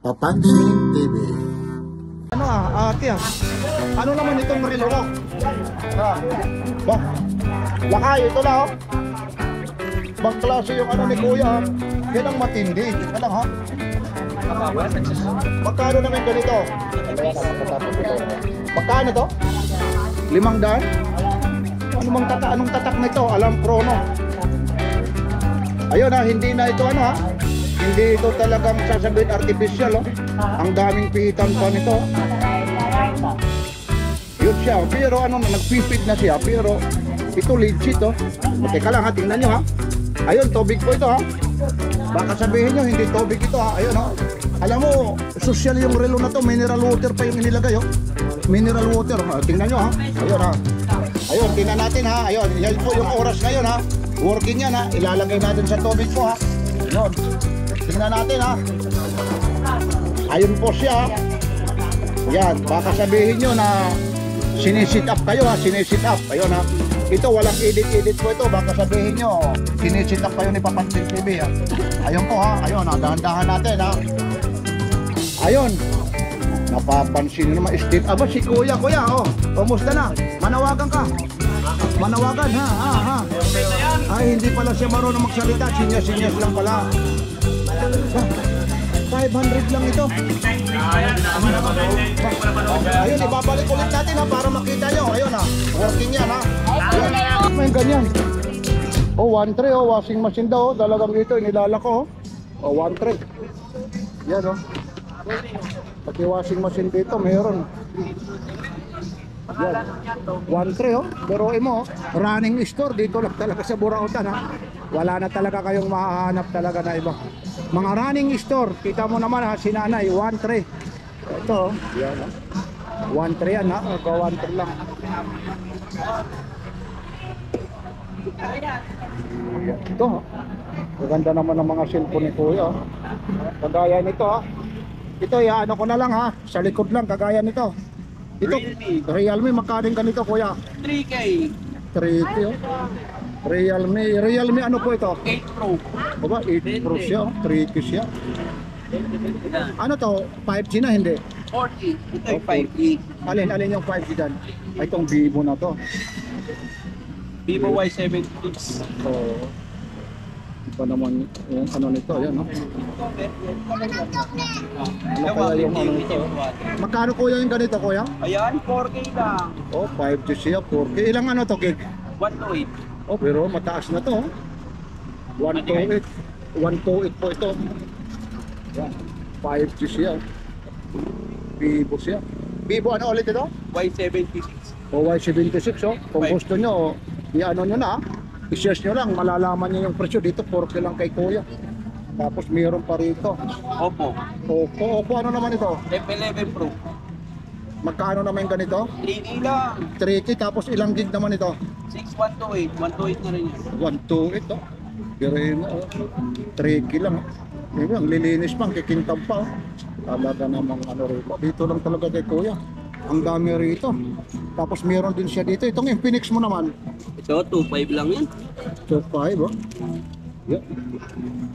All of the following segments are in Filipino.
Papansin TV. Ano ate ano naman itong relo mo? Ba? Lakay, ito na oh. Bang klase yung ano ni kuya ha? Yan ang matindi. Ito lang ha? Magkano naman ganito? Magkano to? 500? Anong tatak nito? Alam Chrono. Ayun ha, hindi na ito ano ha? Hindi ito talagang sasabihin artificial oh. Ang daming pihitan pa nito. Yun siya, pero ano, nagpipid na siya, pero ito legit oh. Teka lang ha, tingnan nyo ha. Ayun, tubig po ito ha. Baka sabihin nyo, hindi tubig ito ha. Ayun oh. Alam mo, social yung relo na to, mineral water pa yung inilagay oh. Mineral water, tingnan nyo ha. Ayun ha. Ayun, tingnan natin ha. Ayun, yan po yung oras ngayon ha. Working yan ha. Ilalagay natin sa tubig po ha. Ayun. Tingnan natin ha. Ayun po siya. Yan, baka sabihin nyo na sinisit up kayo ha, sinisit up. Ayun ha. Ito walang edit-edit po ito. Baka sabihin nyo, sinisit up kayo ni Papansin TV ha. Ayun po ha, ayun ha, dahan-dahan natin ha. Ayun. Napapansin nyo naman, state. Aba si kuya oh. Kumusta na? Manawagan ka. Manawagan ha. Ay, hindi pala siya marunong magsalita. Sinyas lang pala. 500 lang ito. Ayun, ibabalik ulit natin ha, para makita nyo. Ayun ha, working yan ha. May ganyan. Oh, 1.3 oh, washing machine daw. Talagang ito, inilala ko oh. Oh, 1.3. Yan oh. Pati washing machine dito, mayroon. Yan. 1.3 oh. Pero mo, running store dito lang talaga sa Burautan ha. Wala na talaga kayong mahahanap talaga na iba. Mga running store, kita mo naman ha, si nanay, 1.3. Ito, yan ha. 1.3 yan ha, o 1.3 lang. Ito ha. Maganda naman ang mga cellphone ni kuya. Kagaya nito ha. Ito, ano ko na lang ha, sa likod lang, kagaya nito. Ito, Realme, magkaling ganito kuya? 3K. 3K oh. Realme ano po ito? 8 Pro. Aba, 8 Pro siya, 3K siya. Ano to? 5G na hindi? 40. Ito Oh, yung 5G. Alin yung 5G dan? Ay, itong Vivo na to. Vivo Y7 Plus. So, iba naman yung ano nito, yan no? Ano kaya yung ano nito? Magkano kuya yung ganito kuya? Ayan, 4K lang. Oh, 5G siya, 4K. Ilang ano to gig? 128. Oh, pero mataas na to. 128. 128 po ito. Yan. 5G siya. Vivo siya. Vivo ano ulit ito? Y76. O Y76 oh. Kung gusto nyo, i-ano nyo na. I-search nyo lang, malalaman nyo yung presyo. Dito 4K lang kay kuya. Tapos mayroon pa rito. Oppo. Oppo ano naman ito? F11 Pro. Magkano naman yung ganito? 3K lang. 3K tapos ilang gig naman ito? 6128. 128 na rin yan. 128 oh. Pero yun, 3K lang oh. Diba, ang lilinis pa, ang kikintab pa oh. Talaga namang ano rito. Dito lang talaga kay kuya. Ang dami rito. Tapos meron din siya dito. Itong Infinix mo naman. Ito, 2.5 lang yan. 2.5 oh. Yeah.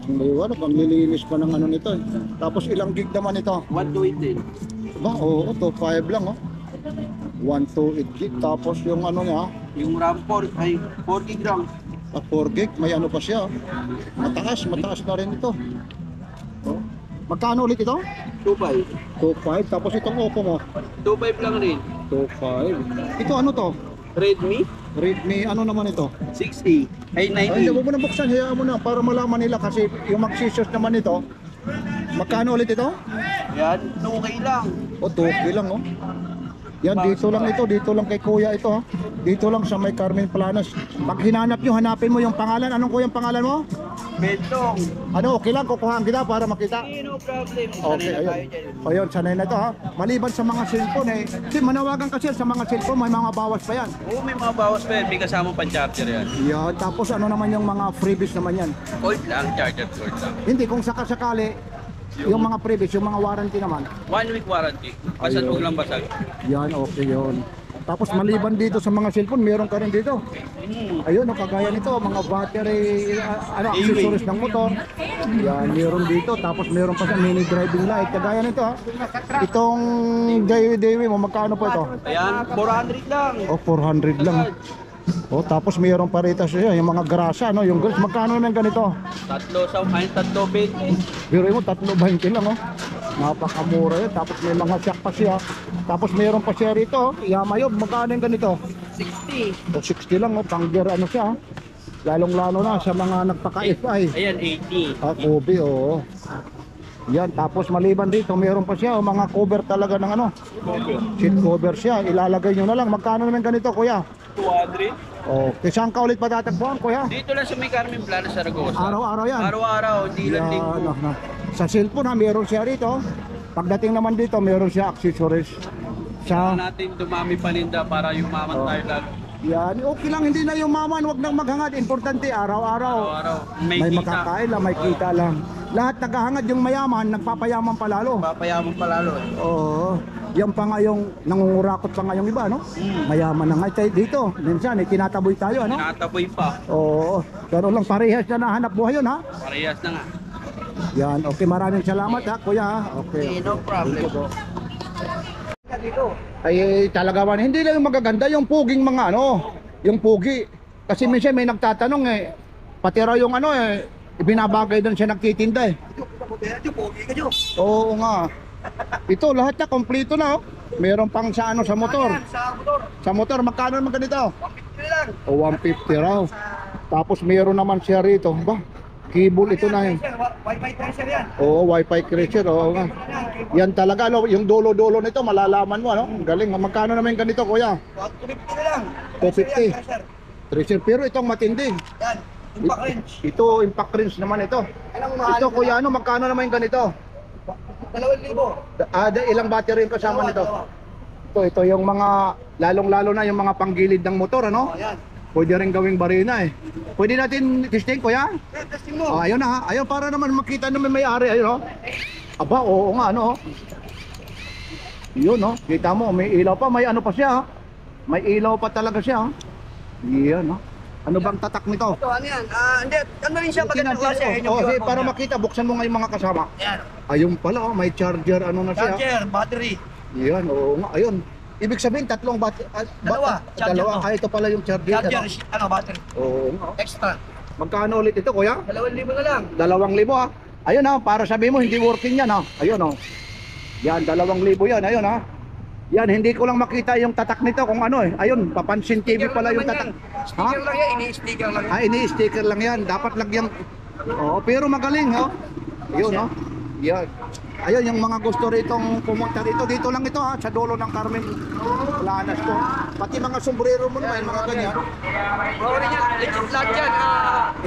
Ang lilinis pa ng ano nito eh. Tapos ilang gig naman ito? 128 din. Ba, oo, 2.5 lang oh. 128 gig. Tapos yung ano niya, Yung RAM 4, ay 4 gig RAM. 4 gig, may ano pa siya. Mataas na rin ito. Oh. Magkano ulit ito? 2.5. 2.5. Tapos itong Oppo mo, 2.5 lang rin. 2.5. Ito ano to? Redmi Redmi, ano naman ito? 60. Ay, Ay, 90. huwag mo na buksan, hayaan mo na para malaman nila kasi yung mag-scissors naman ito. Magkano ulit ito? Yan, 2K lang. O, 2K lang oh. Yan, dito lang ito, dito lang kay kuya ito ha. Dito lang sa may Carmen Planas. Pag hinanap nyo, hanapin mo yung pangalan. Anong kuya ang pangalan mo? Bentong. Ano, okay lang, kukuhaan kita para makita. No problem. Okay, ayun. Ayun, sanay na ito ha. Maliban sa mga cellphone eh. Kasi manawagan kasi sa mga cellphone, may mga bawas pa yan. Oo, may mga bawas pa yan. May kasama pang charger yan. Yan, tapos ano naman yung mga freebies naman yan. Cord lang, charger cord lang. Hindi, kung sakasakali, yung mga previous, yung mga warranty naman. 1 week warranty. Basta Ayun. huwag lang basag. Yan, okay yun. Tapos maliban dito sa mga cellphone, meron ka rin dito. Ayun, no, kagaya nito, mga battery, accessories ng motor. Yan, meron dito. Tapos meron pa sa mini driving light. Kagaya nito, ha. Itong Daiwi mo, magkano po ito? Ayan, 400 lang. O, 400 lang. O, tapos meron pa rito siya, yung mga grasa, no? Yung grasa, magkano naman ganito? Tatlo 20. Biro mo, 3.20 lang, oh. Napakamura yun. Tapos may mga shock pa siya. Tapos meron pa siya rito, Yamayob, magkano yung ganito? 60. O, 60 lang, oh. Pang-gear, ano siya, lalong-lalo na sa mga nagpaka-FI. Ayan, 80. Kobe, oo. Yan, tapos maliban dito, meron pa siya, mga cover talaga ng ano, seat cover siya. Ilalagay nyo na lang. Magkano naman ganito, kuya? 200. Okay, saan ka ulit patatagpuan, kuya? Dito lang sa may Carmen Plana, Saragossa. Araw-araw yan. Araw-araw, hindi lang linggo. Sa cellphone ha, meron siya rito. Pagdating naman dito, meron siya accessories. Kailangan natin dumami paninda para yumaman tayo lalo. Yan, okay lang, hindi na yumaman, wag nang maghangad. Importante, araw-araw. Araw-araw. May May kita. makakain lang, may kita lang. Lahat naghahangad yung mayaman, nagpapayaman pa lalo. Papayaman pa lalo. Oo. Yan pa nga yung nangungurakot pa nga yung iba, no? Mayaman na nga tayo dito. Minsan, tinataboy tayo, ano? Tinataboy pa. Oo. Pero lang parehas na nahanap buhay yun, ha? Parehas na nga. Yan, okay, maraming salamat, ha, kuya, ha? Okay. No problem. Ay talaga man, hindi lang yung magaganda, yung puging mga ano, yung pugi. Kasi minsan may nagtatanong pati raw yung ano ibinabagay doon siya nagtitinda Oo nga. Ito lahat na kompleto na, oh. Meron pang sa ano, sa motor. Sa motor, magkano naman ganito? 150 lang. O 150 raw. Tapos meron naman siya rito, ba? Cable ito na yun. Wi-Fi tracer yan. Oo, Wi-Fi crasher, oo nga. Yan talaga, no? Yung dulo-dulo nito, malalaman mo, ano? Ang galing. Magkano naman yung ganito, kuya? 250 na lang. 250. Tracer, pero itong matindi. Yan. Impact wrench. Ito, impact wrench naman ito. Anong mahal? Ito, kuya, ano? Magkano naman yung ganito? 2,000. Ilang battery yung kasama nito? Ito yung mga, lalong-lalo na yung mga panggilid ng motor, ano? Ayan. Pwede rin gawing barina, Pwede natin testing, kuya? Testing mo. Ayun na, ayun, para naman makita naman may-ari, ayun, oh. Aba, oo nga, ano, oh. Yun, oh. Kita mo, may ilaw pa, may ano pa siya, may ilaw pa talaga siya, Yan, oh. Ano bang tatak nito? Ito, ano yan? Hindi, ano rin siya magandang klase. Para makita, buksan mo nga yung mga kasama. Ayan. Ayun pala, oh, may charger, ano na siya. Charger, battery. Yan, oo nga, ayun. Ibig sabihin, tatlong Dalawa, charger dalawa. to. Ito pala yung charger. Charger, ano? battery. Oo nga. Extra. Magkano ulit ito, kuya? 2,000 na lang. 2,000, ah. Ayun, ah, para sabihin mo, hindi working yan, ah. Ayun, oh. Yan, 2,000 yan, ayun, ah. Yan, hindi ko lang makita yung tatak nito kung ano, Ayun, Papansin TV pala yung tatak. Sticker lang yan, ini-sticker lang yan. Ini-sticker lang yan. Dapat lagyan. Oo, pero magaling, oh. Yun, oh. Yan. Ayun, yung mga gusto ritong pumunta dito. Dito lang ito, ha, sa dulo ng Carmen Planas to. Pati mga sombrero mo naman, mga ganyan. Oo rin yan, legit lahat yan.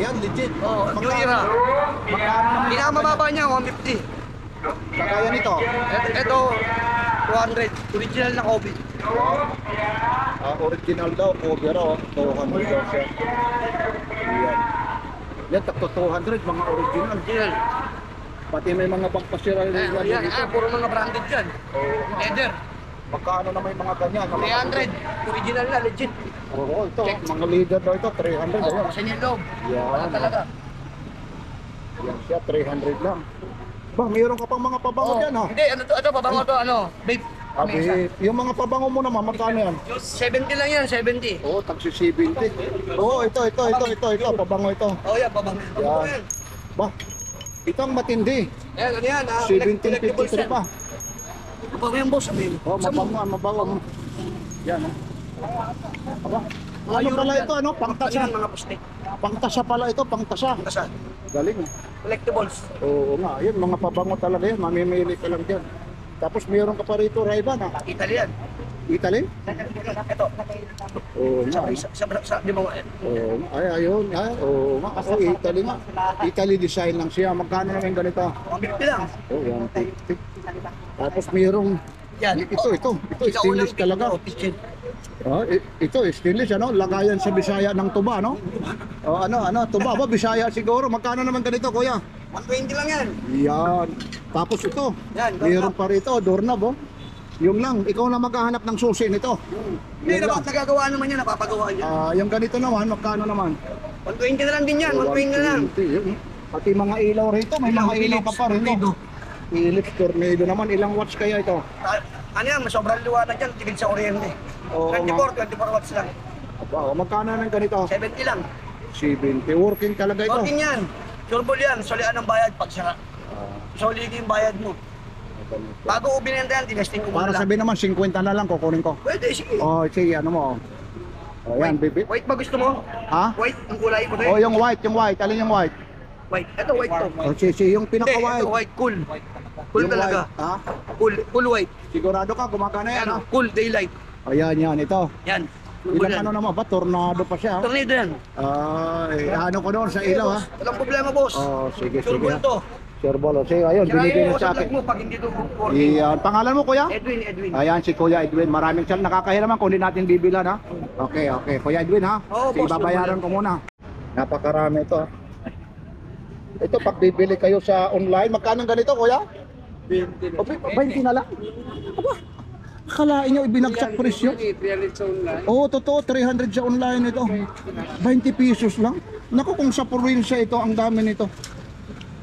Ayan, legit. New era. Magkano naman? Pinakamababa niya, 150. Kagaya nito. Ito, 200. Original na Kobe. Original daw, cover, oh. 200 daw siya. Ayan. Yan, takto 200, mga original. Original. Pati may mga pagpasira rin Yan, dito. puro mga branded yan. Leather. Magkano na may mga ganyan? 300. Original na, legit. Oo, ito. Mga leader daw ito, 300. Ayan. Kasi niya loob. Yan. Wala talaga. Yan siya, 300 lang. Ba, mayroon ka pang mga pabango dyan, ha? Hindi, ito, pabango to, babe. Sabi, yung mga pabango mo naman, magkano yan? 70 lang yan, 70. Oo, tagsi 70. Oo, ito, pabango ito. Oh, yan, pabango. Pabango yan. Ba, ito ang matindi. Yan, ano yan? 1753 pa. Pabango yan, boss. Oh, mabango. Yan, Aba, ano pala ito, ano? Pangtasa. Mga poste. Pangtasa pala ito, pangtasa. Kasan? Galing. Collectibles. Oo nga, yun, mga pabango talaga yan. Mamimili ka lang dyan. Tapos mayroon ka pa rito, Ray-Ban, ha? Italian. Italy? Ito. Oo nga. Di mo Oo nga. Ay, ayun. Oo nga. Ako, Italy nga. Italy design lang siya. Magkano naman ganito? 150 lang. Oo, 150. Tapos mayroong Yan. ito stainless talaga. Ito stainless, ano? Lagayan sa Bisaya ng tuba, no? O tuba ba? Bisaya siguro. Magkano naman ganito, kuya? 120 lang yan. Yan. Tapos ito, Yan, mayroon pa rito, doorknob, oh. Yung lang, ikaw na maghahanap ng susi nito. Hindi, Yun lang. dapat nagagawa naman yan, napapagawa niya. Yung ganito naman, magkano naman? 120 na lang din yan, 120 na lang. 120, yun. Pati mga ilaw rito, may mga ilaw ka pa rin. Tornado. Philips Tornado naman, ilang watts kaya ito? Ano yan, sobrang liwanag yan, tigil sa kuryente. Oo, 24 watts lang. Wow, magkano ng ganito? 70 lang. 70, working talaga ito. Working yan. Surbol yan, solian ang bayad pag sira. Solid yung bayad mo. Bago ko binenta yan, tinesting ko Para muna lang. sabihin naman, 50 na lang kukunin ko. Pwede, sige. Oh, sige, ano mo? Oh, yan, bibi. White ba gusto mo? Ha? White, ang kulay mo Oh, yung white. Alin yung white? White. Ito, white to. Oh, si yung Hindi, pinaka-white. ito white, cool. Cool Yung talaga. white, ha? Cool white. Sigurado ka, gumagana yan, ha? Ano, cool daylight. Ayan, yan, ito. Yan. Cool Ilang yan. ano naman ba? Tornado pa siya, ha? Tornado yan. Ay, ano ko doon sa ilaw, ha? Walang problema, boss. Oh, sige, Surbol sige. to. Sir Bolo, sige, ayun, binigay na sa Sirain akin. mo pag hindi to working. Iyan, pangalan mo, kuya? Edwin. Ayan, si Kuya Edwin. Maraming sal nakakahiya naman kung hindi natin bibilan, ha? Okay. Kuya Edwin, ha? Oo, Sige, boss, babayaran ko muna. Napakarami ito, ha? Ito, pag bibili kayo sa online, magkano ganito, kuya? 20 Okay, 20 na lang? Aba, akalain nyo ibinagsak presyo? 300 sa online. Oo, totoo, 300 sa online ito. 20 pesos lang. Naku, kung sa probinsya ito, ang dami nito.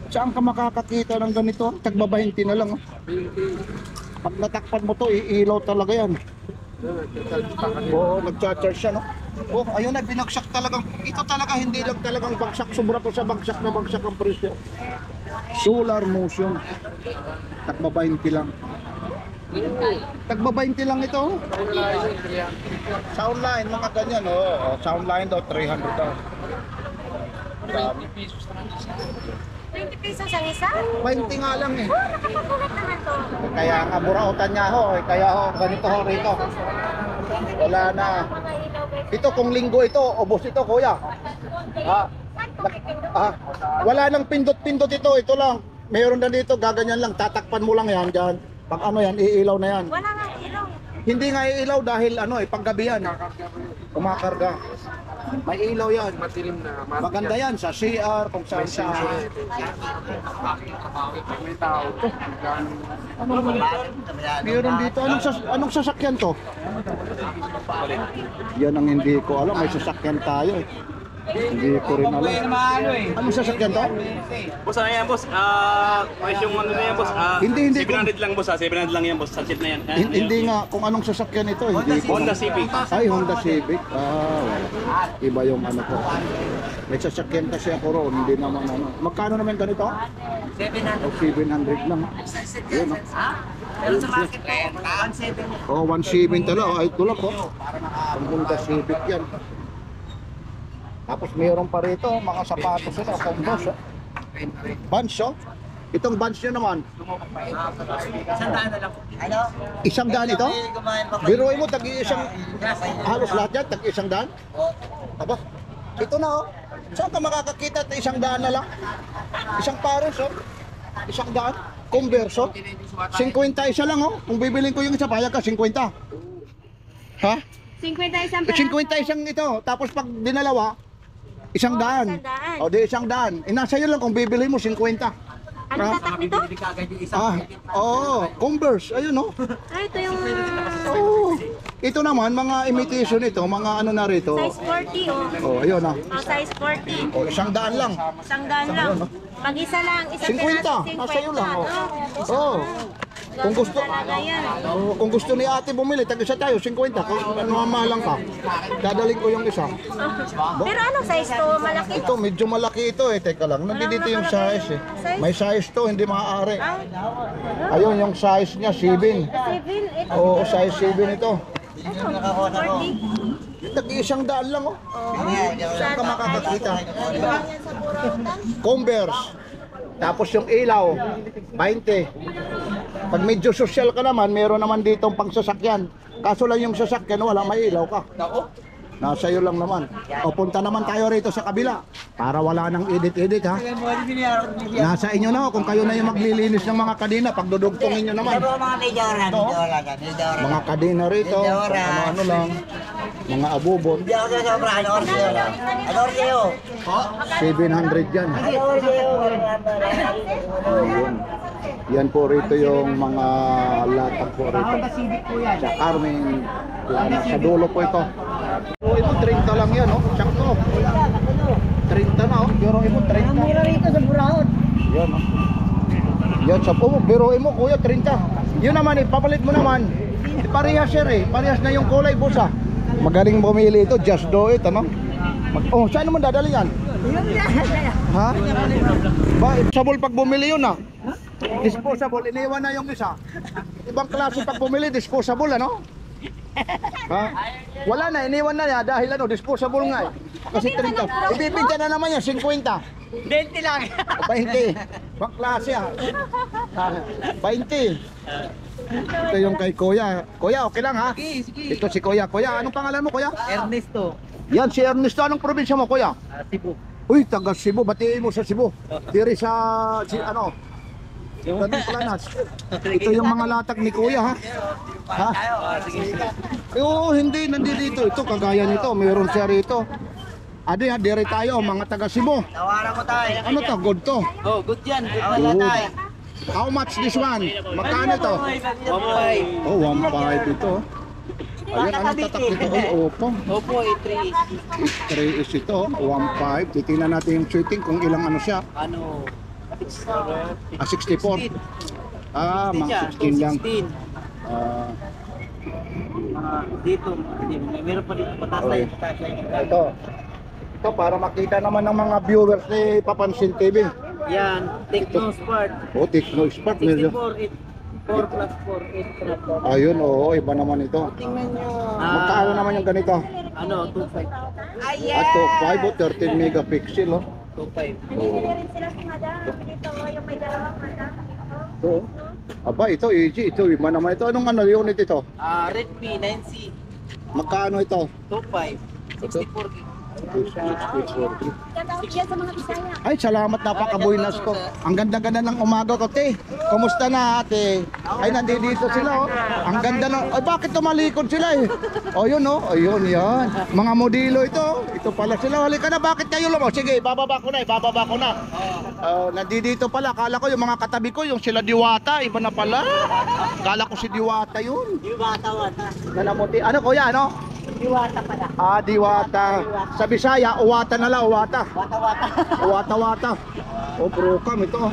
Saan ka makakakita ng ganito? Tagba 20 na lang. Oh. 20. Pag natakpan mo to, iilaw talaga yan. Oo, nagcha-charge siya, no? Oh, ayun na, binagsak talagang, ito talaga hindi lang talagang bagsak, sobra to sa bagsak na bagsak ang presyo. Solar motion. Tagba 20 lang. Tagba 20 lang ito. Sa online, mga ganyan, oh. Sa online daw, 300 daw. 20 pesos na lang. 20 pesos ang isa? 20 nga lang eh. Oh, nakapagulat naman to. Kaya nga burautan niya ho, kaya ho, ganito ho rito. Wala na. Mga ilaw, guys. Ito kung linggo ito, ubos ito kuya. Saan ko pipindot? Wala nang pindot-pindot ito lang. Mayroon na dito, gaganyan lang, tatakpan mo lang yan dyan. Pag ano yan, iilaw na yan. Wala nga ilaw. Hindi nga iilaw dahil ano paggabi yan. Kumakarga. May ilaw yan. Matilim na. Maganda yan sa CR, kung saan saan. May tao. Meron dito, anong sasakyan to? Yan ang hindi ko alam, may sasakyan tayo eh. Hindi ko rin alam. Anong sasakyan to? Boss, ano yan, boss? Yung ano na yan, boss? Hindi. 700 lang, boss. 700 lang yan, boss. Sa chip na yan. Hindi nga kung anong sasakyan ito, hindi ko. Honda Civic. Ay, Honda Civic. Wala. Iba yung ano ko. May sasakyan kasi ako roon, hindi naman ano. Magkano naman ganito? 700. 700 lang. Yun, no? Pero sa market ko, 170. Oh, 170 talaga. Ay, ito lang, oh. Ang Honda Civic yan. Tapos mayroon pa rito, mga sapatos nila, Converse, oh. Vans, oh. Itong Vans nyo naman, Sandaan na lang. Ano? isang daan ito? Biruin mo, tag-iisang, halos lahat yan, tag-isang daan? Aba, ito na, oh. Saan ka makakakita at isang daan na lang? Isang pares, oh. Isang daan, Converse, oh. 50 isa lang, oh. Kung bibilin ko yung isa, payag ka, 50. Ha? 50 isang 50 isang ito, tapos pag dinalawa, isang Oh, daan. isang daan. O di isang daan. Inasa yun lang kung bibili mo 50. Ano tatak nito? Converse, ayun no. Ay, ito yung Oh. Ito naman mga imitation ito, mga ano na rito. size 40 oh. Oh, ayun ah. Oh, size 40. Oh, isang daan lang. Isang daan lang. Pag isa lang, isang 50. piraso, Nasa iyo lang. Oh. Oh. Oh. Kung gusto, Talaga yan. oh, kung gusto ni ate bumili, tag-isa tayo 50. Kung mamahalang ka, dadaling ko yung isa. Pero anong size to? Malaki? Ito, medyo malaki ito eh. Teka lang, nandito yung size eh. May size to, hindi maaari. Ayun, yung size niya, 7. 7, 8, Oo, size 7 ito. 40. Tag-isang daan lang oh. Saan ka makakakita? Yan sa Burautan. Converse. Tapos yung ilaw, 20. Pag medyo social ka naman, meron naman ditong pangsasakyan. Kaso lang yung sasakyan, wala may ilaw ka. Nasa iyo lang naman. O punta naman tayo rito sa kabila. Para wala nang edit-edit ha. Nasa inyo na kung kayo na yung maglilinis ng mga kadena. Pagdudugtungin nyo naman. Ito, mga kadena rito. Kung ano-ano lang. Mga abubot. 700 yan. Ayun. Yan po rito yung mga latag po rito. Sa Carmen Plana. Sa dulo po ito. Pero ito 30 lang yan, oh. Sakto. 30 na, oh. Pero ito 30. Mura rito sa Burahon. Yan, oh. Yan, sa oh, pero mo kuya 30. Yun naman, ipapalit mo naman. Parehas sir eh. Parehas na yung kulay, boss ah. Magaling bumili ito, just do it, ano? Oh, saan naman dadali yan? Ha? Ba, disposable pag bumili yun ah. Disposable, iniwan na yung isa. Ibang klase pag bumili, disposable ano? Ha? Wala na, iniwan na niya dahil ano, disposable nga eh. Kasi 30. Ibibinta na naman yan, 50. 20 lang. 20. Ibang klase ah. 20. Ito yung kay Kuya. Kuya, okay lang ha? Ito si Kuya. Kuya, anong pangalan mo Kuya? Ernesto. Yan si Ernesto. Anong probinsya mo Kuya? Cebu. Uy, taga Cebu. Batiin mo sa Cebu. Diri sa, ano? Ganun Planas. Ito yung mga latag ni Kuya ha? Ha? Oo, hindi. Nandito. Ito, kagaya nito. Mayroon siya rito. Adi ha, diri tayo. Mga taga Cebu. Tawaran ko tayo. Ano to? Good to. Oh, good yan. Good. How much this one? Magkano to? 1.5. Oh, 1.5 ito. Ayan, ano tatak nito? Oh, Oppo. Opo, 3 is ito, 1.5. Titingnan natin yung shooting kung ilang ano siya. ano? 64. Ah, mga 16 lang. Ah, Dito, meron pa dito pataas Okay. tayo. ito. Ito para makita naman ng mga viewers ni Papansin TV. Yan, Tecno Spark. Oh, Tecno Spark. 64, 4 plus 4, 8 Ayun, oo, iba naman ito. Tingnan nyo. Magkano naman yung ganito? Ano, 2.5. At 2.5 o 13 megapixel, oh. 2.5. Binili rin sila sa madam. Dito yung may dalawang madam. Ito. Aba, ito, easy. Ito, iba naman ito. Anong ano, unit ito? Redmi 9C, Magkano ito? 2.5, 64 gig. 64. Katawag yan sa mga Bisaya. Ay, salamat, napakabuinas ko. Ang ganda-ganda ng umaga ko, te. Kumusta na, ate? Ay, nandito sila, oh. Ang ganda ng... Ay, bakit tumalikod sila, eh? O, yun, oh. Ayun, yan. Mga modelo ito. Ito pala sila. Halika na, bakit kayo lumaw? Sige, bababa ko na, bababa ko na. Nandito pala. Kala ko yung mga katabi ko, yung sila Diwata. Iba na pala. Kala ko si Diwata yun. Wata. Nanamuti. Ano, kuya, ano? Diwata pala. Ah, Diwata. Sa Bisaya, uwata na lang, uwata. Wata. Uwata-wata. O, brokam ito.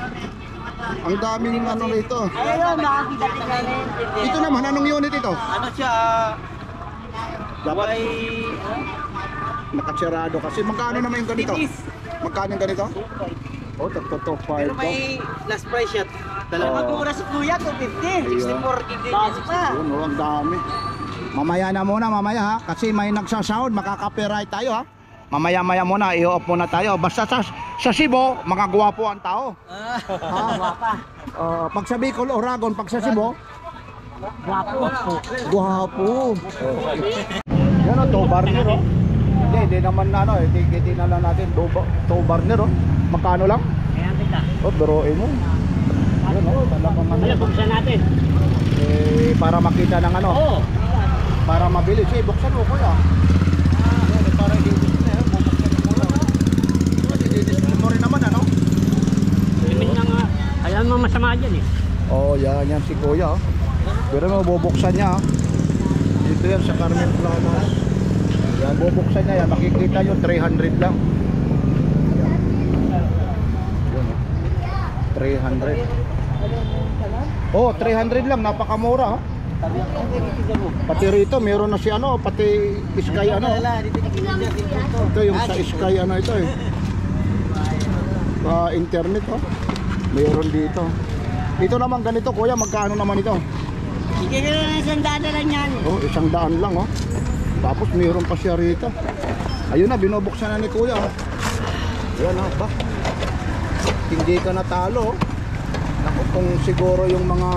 Ang daming ano rito. Ayun, makakita namin. Ito naman, anong unit ito? Ano siya? Dapat May... nakasirado kasi. Magkano naman yung ganito? Titis. Magkano yung ganito? Oh, top 5 Pero may last price siya. Dalawa Oh. mura si Kuya, 250. 64 gig din yan pa. Yun, oh, ang dami. Mamaya na muna, mamaya ha. Kasi may nagsasahod, makaka-copyright tayo ha. Mamaya-maya muna, i-off muna tayo. Basta sa Cebu, mga gwapo ang tao. Guwapa. Pag sa Bicol, Oragon, pag sa Cebu, Guwapo. gwapo. Yan o, tow burner o. Hindi naman na ano, hindi na lang natin tow burner o. Magkano lang? Kaya kita. O, biroin mo. Yan o, talagang ano. Buksan natin. Para makita ng ano. Oo. Para mabilis. Buksan mo kuya. Yan, para i-display. Bubuksan mo muna. I-display mo rin naman ano. Limit na nga. Alam mo masama dyan eh. Oh, yan si kuya. Pero mo bubuksan niya. Dito yan sa Carmen Planas. Yan, bubuksan niya yan. Makikita yun, 300 lang. Yan. Yun, 300. Oh, 300 lang. Napakamura ha. Pati rito, meron na si ano, pati Sky ano. Ito yung sa Sky ano ito eh. Internet oh. Meron dito. Ito naman ganito kuya, magkano naman ito? Hindi ka na isang dada lang yan. Oh, 100 lang oh. Tapos meron pa siya rito. Ayun na, binubuksan na ni kuya oh. Ayan oh, ba? Hindi ka natalo oh. Naku, kung siguro yung mga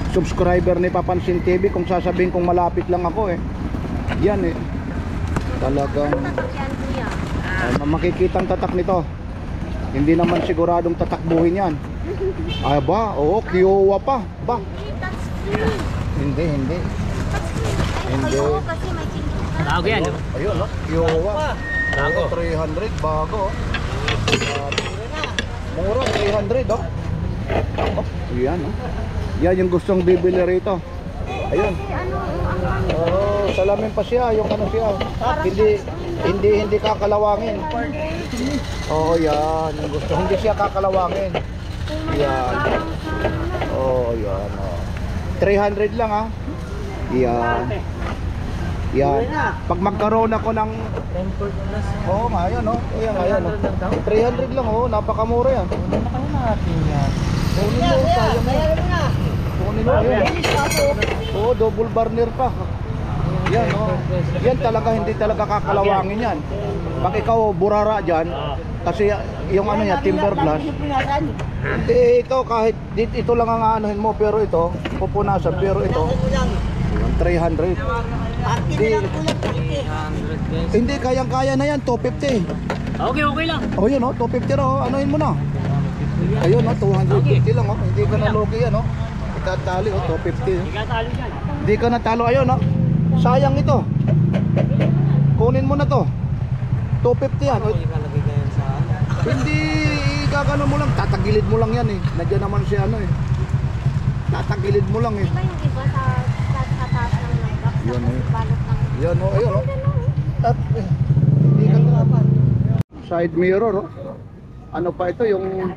subscriber ni Papansin TV, kung sasabihin kong malapit lang ako eh. Yan eh. Talagang Yan, kuya. makikitang tatak nito. Hindi naman siguradong tatakbuhin yan. Ay ba? Oo, Kiowa pa. Ba? Touchscreen. Hindi. Touchscreen. Ay, Hindi. kayo kasi may tindukan. Bago yan. Ayun, no? Kiowa. Bago. 300, bago. Mura, 300, oh. Yan, oh. Yan yung gustong bibili rito. Ayun. Ano, Oh, salamin pa siya, yung ano siya. Hindi kakalawangin. Oh, yan. Yung gusto, hindi siya kakalawangin. Yan. Oh, yan. Oh. 300 lang, ah. Yan. Yan. Pag magkaroon ako ng oo nga, yan, oh. Ayan, oh. 300 lang, oh. Napakamura yan. Kunin mo, sayang mo. Kunin mo, yan. Oo, double burner pa. Yan, oh. Yan talaga, hindi talaga kakalawangin yan. Pag ikaw burara dyan, kasi yung ano niya, timber glass. Hindi, ito kahit ito lang ang aanohin mo, pero ito, pupunasan, pero ito, 300. Hindi, kayang-kaya na yan, 250. Okay lang. Oh, yun, oh, 250 raw, anuhin mo na. Ayun, oh, 250 lang, oh. Hindi ka na logi yan, oh. Itatali, oh, 250. Ikatalo dyan. Hindi ka natalo, ayun, oh. Sayang ito. Kunin mo na to. 250 yan. Hindi gagano mo lang, tatagilid mo lang yan eh. Nandiyan naman si ano eh. Tatagilid mo lang eh. Diba yung iba sa taas ng box, Yun, tapos eh. balot ng... Yan oh, ayun oh. At hindi ka trapan. Side mirror oh. Ano pa ito yung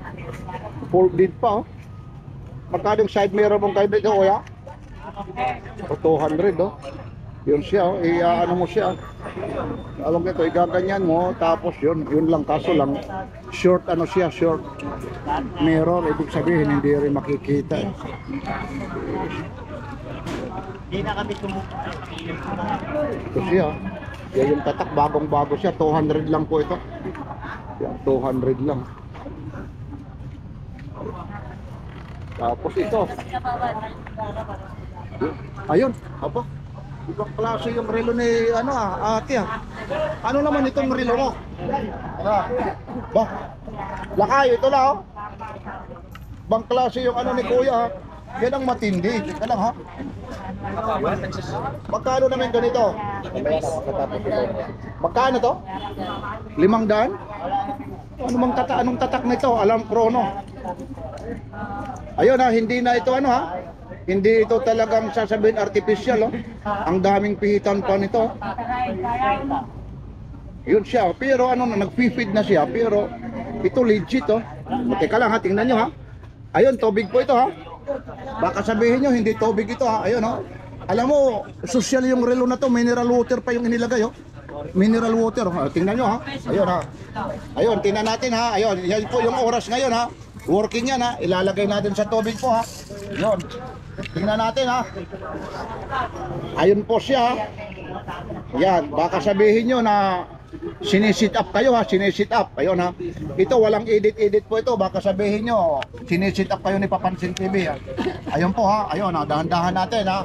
folded pa oh. Magkano yung side mirror mong kayo dito kuya? 200 oh. Yun siya oh, ano mo siya. Alam ko ito, igaganyan mo tapos yun lang, kaso lang short ano siya, short mirror, ibig sabihin hindi rin makikita eh. Ito siya. Yan yung tatak, bagong bago siya, 200 lang po ito. Yan, 200 lang. Tapos ito. Ayun, apa? Ibang klase yung relo ni ano ate ah. Ano naman itong relo mo? Ano? Ba? Lakayo ito lang oh. Ibang klase yung ano ni kuya ha. Yan ang matindi. Teka lang ha. Magkano naman ganito? Magkano to? 500? Anong tatak nito? Alarm chrono. Ayun ha, hindi na ito ano ha. Hindi ito talagang sasabihin artificial oh. Ang daming pihitan pa nito. Yun siya, pero ano na nag-feed na siya, pero ito legit oh. Teka lang ha, tingnan nyo ha. Ayun, tubig po ito ha. Baka sabihin nyo, hindi tubig ito ha. Ayun oh. Alam mo, social yung relo na to, mineral water pa yung inilagay oh. Mineral water, tingnan nyo ha. Ayun ha. Ayun, tingnan natin ha. Ayun, yan po yung oras ngayon ha. Working yan ha. Ilalagay natin sa tubig po ha. Ayun. Tingnan natin ha. Ayun po siya ha. Yan, baka sabihin nyo na sinisit up kayo ha, sinisit up. Ayun ha. Ito walang edit po ito. Baka sabihin nyo sinisit up kayo ni Papansin TV ha. Ayun po ha. Ayun ha, dahan-dahan natin ha.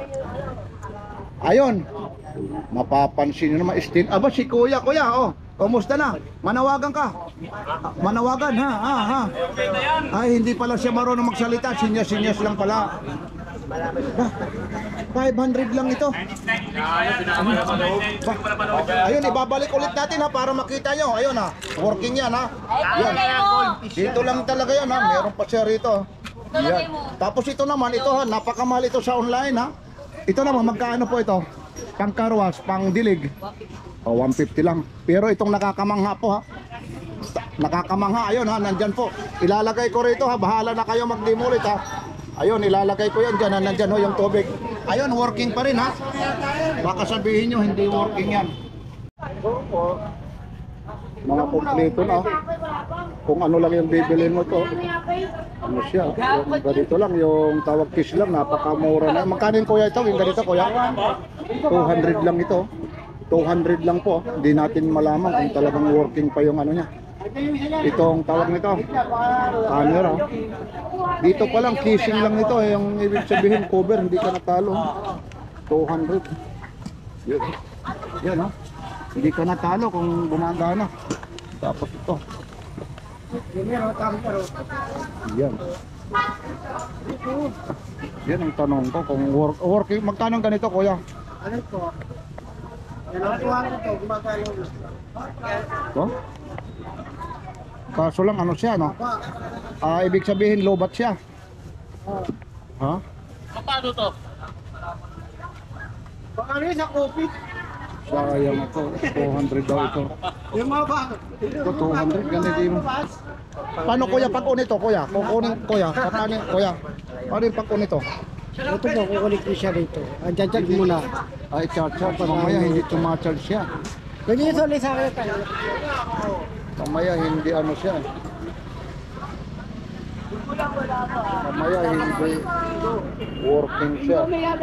Ayun. Mapapansin nyo naman Stin. Aba si kuya oh. Kumusta na? Manawagan ka. Manawagan ha. Ay hindi pala siya marunong magsalita. Sinyas lang pala. 500 lang ito. Ayun, ibabalik ulit natin ha para makita nyo. Ayun ha, working yan ha. Yan. Dito lang talaga yan ha. Meron pa siya rito. Yan. Tapos ito naman, ito ha, napakamahal ito sa online ha. Ito naman, magkaano po ito? Pang karwas, pang dilig. 150 lang. Pero itong nakakamangha po ha. Nakakamangha, ayun ha, nandyan po. Ilalagay ko rito ha, bahala na kayo mag-demolit ha. Ayun, ilalagay ko yan dyan, nandyan ho yung tubig. Ayun, working pa rin ha. Baka sabihin nyo, hindi working yan. Mga kompleto na. Kung ano lang yung bibilin mo to. Ano siya, yung ganito lang, yung tawag kiss lang, napakamura na. Magkano yung kuya ito, yung ganito kuya? 200 lang ito. 200 lang po. Hindi natin malaman kung talagang working pa yung ano niya. Itong tawag nito, camera. Dito pa lang, kissing lang ito. Yung ibig sabihin, cover, hindi ka natalo. 200. Yan ha. Hindi ka natalo kung gumagana. Tapos ito. Yan. Yan ang tanong ko kung working. Magkano ganito kuya? Ano po? Yan ang tuwang ito, gumagalaw. Ito? Kaso lang ano siya no? Ibig sabihin lobat siya. Ha? Paano to? Paano yun sa coffee? Sayang ito. 200 daw ito. Yung mga ba? Ito 200 ganito mo. Paano kuya pag unito kuya? Kukunin kuya. Paano kuya? Paano yung pag unito? Ito po, kukulik ko siya rito. Andiyan muna. Ay charge. Mamaya hindi tumacharge siya. Ganyan ito ulit sa akin tayo. Mamaya hindi ano siya. Mamaya hindi working siya. Yan,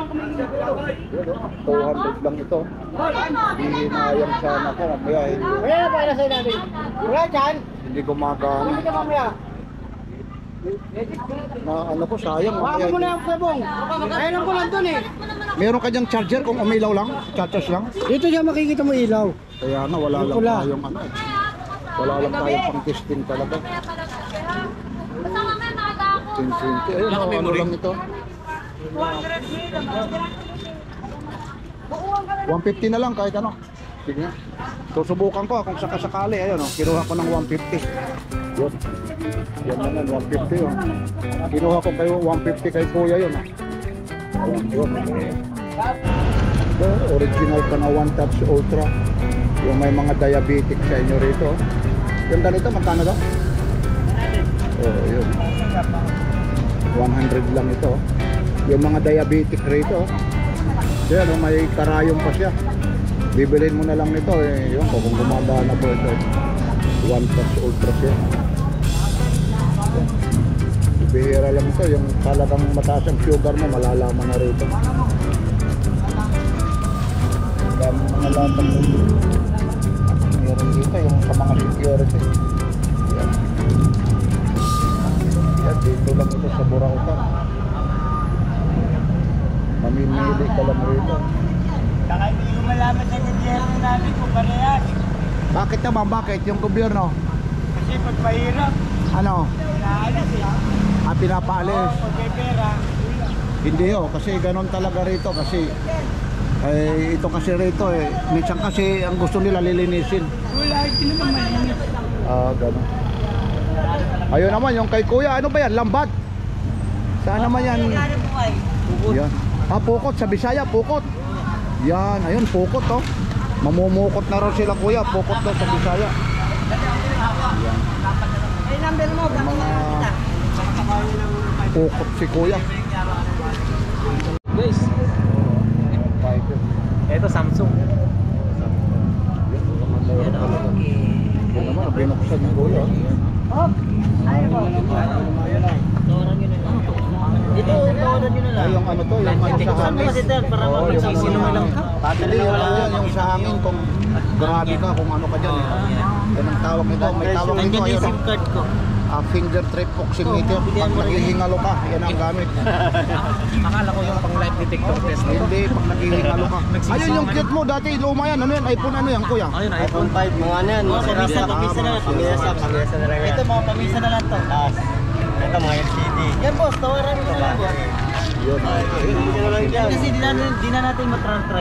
200 lang ito. Hinayang sana ko. Mamaya hindi. Kaya para sa namin. Wala dyan. Hindi gumagana. Hindi ka mamaya. Na ano ko sayang. Wala Mamaya mo na hindi. yung sabong. Ayaw ko lang dun eh. Meron ka diyang charger kung umilaw lang? Chargers lang? Dito siya makikita mo ilaw. Kaya na wala lang Wala. tayong ano. Wala lang tayong pang testing talaga. 1020. Ayun, ano lang ito. 150 na lang kahit ano. Sige. Susubukan ko kung sakasakali. Ayun, kinuha ko ng 150. Yun. Yan naman, 150 yun. Kinuha ko kayo 150 kay kuya yun. Yun. Ito, original ka na One Touch Ultra. Yung may mga diabetic sa inyo rito. Yung ganito, magkano daw? Oh, yun. 100 lang ito. Yung mga diabetic rito. Yan, may karayong pa siya. Bibilin mo na lang nito eh. Yun, kung gumagana po ito. One Touch Ultra siya. Yan. Bihira lang ito. Yung talagang mataas ang sugar mo, malalaman na rito. Dami mga latang dito. Meron dito yung sa mga security. Yan. Yan, dito lang ito sa Burautan. Mamimili ka lang rito. Saka hindi ko malaman sa gobyerno namin kung parehas. Bakit naman? Bakit? Yung gobyerno? Kasi pag mahirap, Ano? naalas eh. Pinapaalis? Pag may pera, Hindi kasi ganun talaga rito kasi ito kasi rito minsan kasi ang gusto nila lilinisin. wala, hindi naman malinis. Ganun. Ayun naman yung kay kuya, ano ba yan? Lambat? Saan naman yan? Yan. Pukot sa Bisaya, pukot. Yan, ayun, pukot oh. Mamumukot na raw sila kuya, pukot daw sa Bisaya. Yan. Ay, number mo, Yung mga pukot si kuya. Guys, ito Samsung. Yan naman, binuksan ni kuya. Ito, tawanan nyo na lang. Yung ano to, yung ano sa hangin. Para Oo, yung magsisino mo lang. Hindi, yung sa hangin kung grabe ka, kung ano ka dyan Yan ang tawag nito, may tawag nito. Nandiyan yung Ayun, SIM card ko. finger trip oximeter. Pag naghihingalo ka, yan ang gamit. Akala ko yung pang light detector test. Hindi, pag naghihingalo ka. Ayun yung cute mo, dati luma yan. Ano yan? iPhone ano yan, kuya? Ayun, iPhone 5, mga ano yan. Mga pamisa na lang. Pamisa na lang. Ito, mga pamisa na lang to. Ito, mga LCD. Yan, boss. Tawaran mo na lang, boss. Yun. Kasi di na natin matrantra.